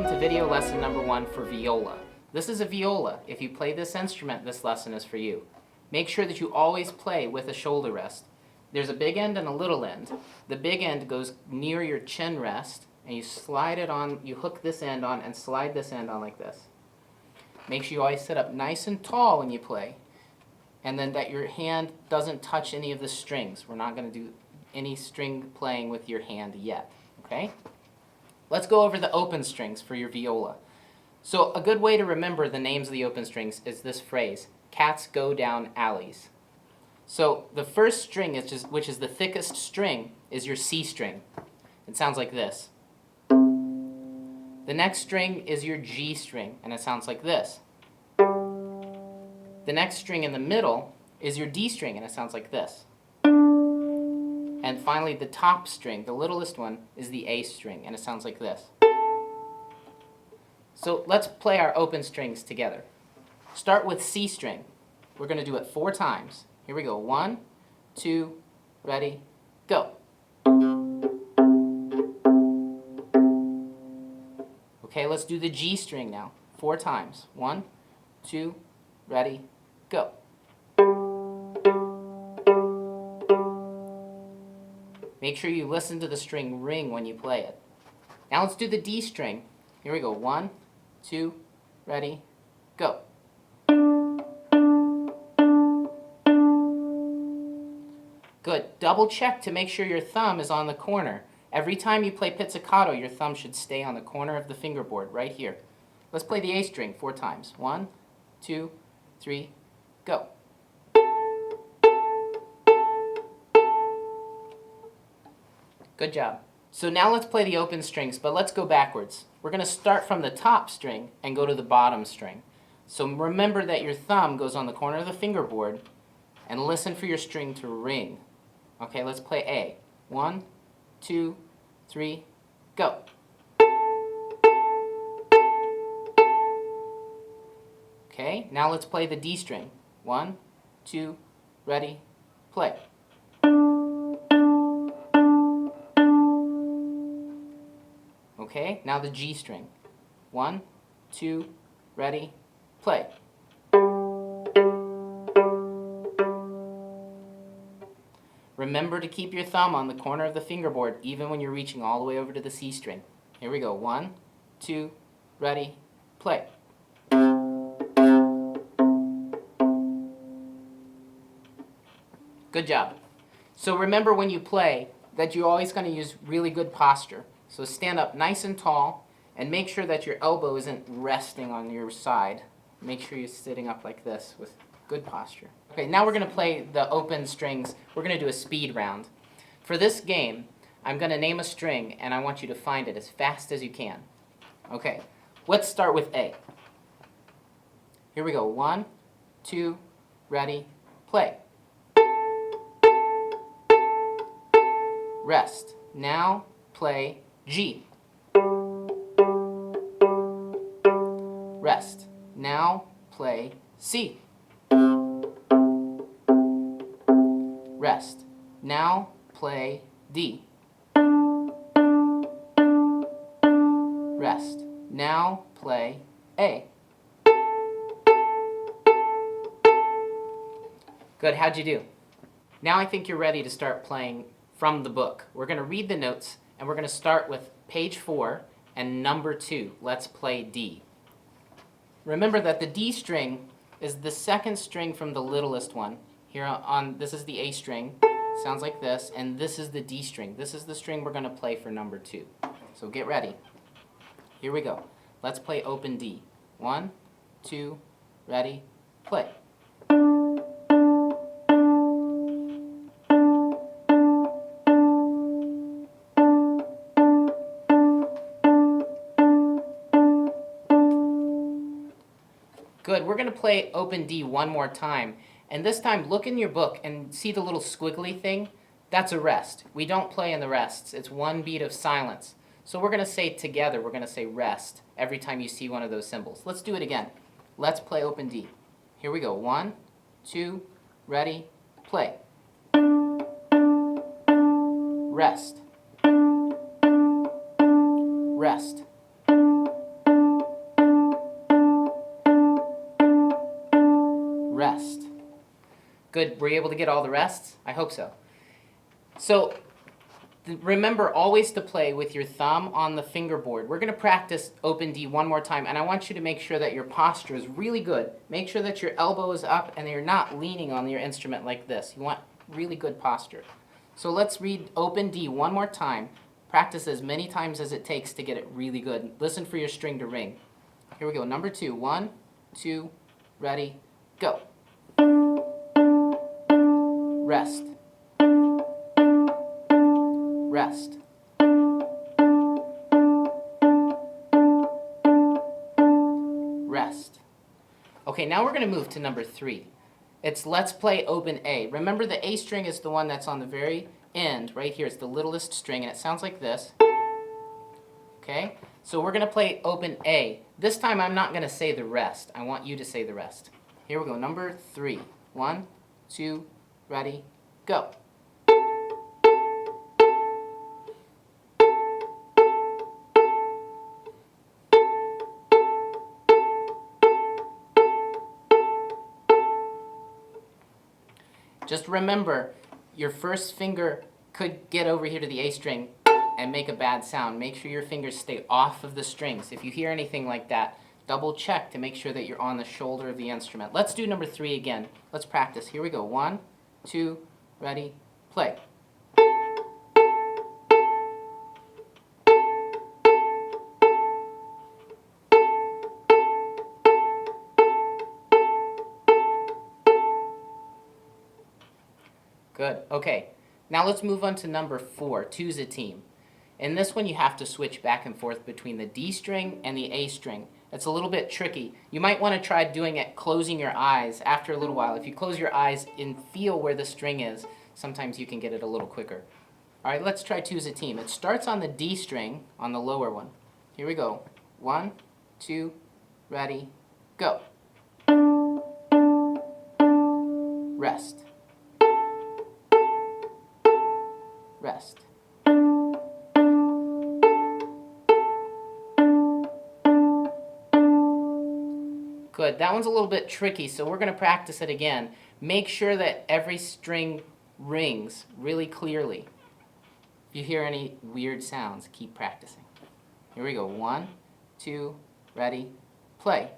to video lesson number 1 for viola. This is a viola. If you play this instrument, this lesson is for you. Make sure that you always play with a shoulder rest. There's a big end and a little end. The big end goes near your chin rest, and you slide it on, you hook this end on and slide this end on like this. Make sure you always sit up nice and tall when you play, and then that your hand doesn't touch any of the strings. We're not going to do any string playing with your hand yet, okay? Let's go over the open strings for your viola. So a good way to remember the names of the open strings is this phrase, cats go down alleys. So the first string, which is the thickest string, is your C string. It sounds like this. The next string is your G string, and it sounds like this. The next string in the middle is your D string, and it sounds like this. And finally, the top string, the littlest one, is the A string, and it sounds like this. So let's play our open strings together. Start with C string. We're going to do it 4 times. Here we go. 1, 2, ready, go. Okay, let's do the G string now. 4 times. 1, 2, ready, go. Make sure you listen to the string ring when you play it. Now let's do the D string. Here we go. 1, 2, ready, go. Good. Double check to make sure your thumb is on the corner. Every time you play pizzicato, your thumb should stay on the corner of the fingerboard, right here. Let's play the A string 4 times. 1, 2, 3, go. Good job. So now let's play the open strings, but let's go backwards. We're going to start from the top string and go to the bottom string. So remember that your thumb goes on the corner of the fingerboard, and listen for your string to ring. Okay, let's play A. 1, 2, 3, go. Okay, now let's play the D string. 1, 2, ready, play. Okay, now the G string. 1, 2, ready, play. Remember to keep your thumb on the corner of the fingerboard even when you're reaching all the way over to the C string. Here we go. 1, 2, ready, play. Good job. So remember when you play that you're always going to use really good posture. So stand up nice and tall and make sure that your elbow isn't resting on your side. Make sure you're sitting up like this with good posture. Okay, now we're going to play the open strings. We're going to do a speed round. For this game, I'm going to name a string and I want you to find it as fast as you can. Okay, let's start with A. Here we go. 1, 2, ready, play. Rest. Now play G. Rest. Now play C. Rest. Now play D. Rest. Now play A. Good, how'd you do? Now I think you're ready to start playing from the book. We're going to read the notes, and we're going to start with page 4 and number 2. Let's play D. Remember that the D string is the second string from the littlest one. Here this is the A string, sounds like this, and this is the D string. This is the string we're going to play for number 2. So get ready. Here we go. Let's play open D. 1, 2, ready, play. Good, we're going to play open D one more time. And this time, look in your book and see the little squiggly thing? That's a rest. We don't play in the rests. It's one beat of silence. So we're going to say together, we're going to say rest every time you see one of those symbols. Let's do it again. Let's play open D. Here we go. 1, 2, ready, play. Rest. Rest. Good. Were you able to get all the rests? I hope so. So remember always to play with your thumb on the fingerboard. We're going to practice open D one more time, and I want you to make sure that your posture is really good. Make sure that your elbow is up and you're not leaning on your instrument like this. You want really good posture. So let's read open D one more time. Practice as many times as it takes to get it really good. Listen for your string to ring. Here we go. Number 2. 1, 2, ready, go. Rest. Rest. Rest. Okay, now we're going to move to number 3. It's let's play open A. Remember the A string is the one that's on the very end, right here. It's the littlest string, and it sounds like this. Okay, so we're going to play open A. This time I'm not going to say the rest. I want you to say the rest. Here we go, number 3. 1, 2, ready, go. Just remember, your first finger could get over here to the A string and make a bad sound. Make sure your fingers stay off of the strings. If you hear anything like that, double check to make sure that you're on the shoulder of the instrument. Let's do number 3 again. Let's practice. Here we go. 1, 2, ready, play. Good. Okay. Now let's move on to number 4, two's a team. In this one, you have to switch back and forth between the D string and the A string. It's a little bit tricky. You might want to try doing it closing your eyes after a little while. If you close your eyes and feel where the string is, sometimes you can get it a little quicker. All right, let's try two's a team. It starts on the D string, on the lower one. Here we go. 1, 2, ready, go. Rest. Rest. Good. That one's a little bit tricky, so we're going to practice it again. Make sure that every string rings really clearly. If you hear any weird sounds, keep practicing. Here we go. 1, 2, ready, play.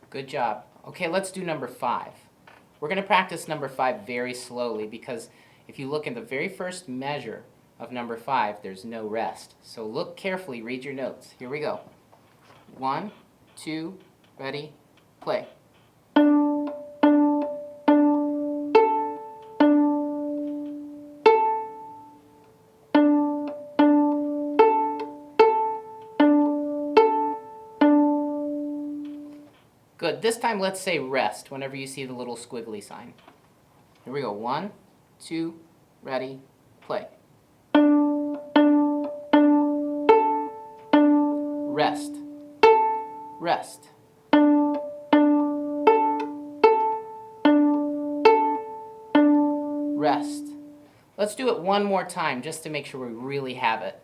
Good job. Okay, let's do number 5. We're going to practice number 5 very slowly because if you look in the very first measure of number 5, there's no rest. So look carefully, read your notes. Here we go. 1, 2, ready, play. Good. This time let's say rest whenever you see the little squiggly sign. Here we go. 1, 2, ready, play. Rest. Rest. Rest. Let's do it one more time just to make sure we really have it.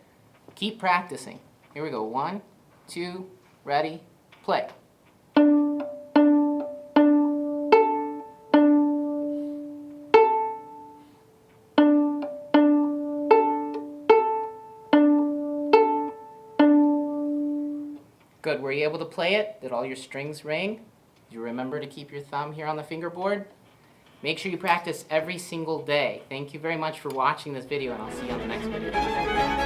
Keep practicing. Here we go. 1, 2, ready, play. Good. Were you able to play it? Did all your strings ring? Did you remember to keep your thumb here on the fingerboard? Make sure you practice every single day. Thank you very much for watching this video, and I'll see you on the next video.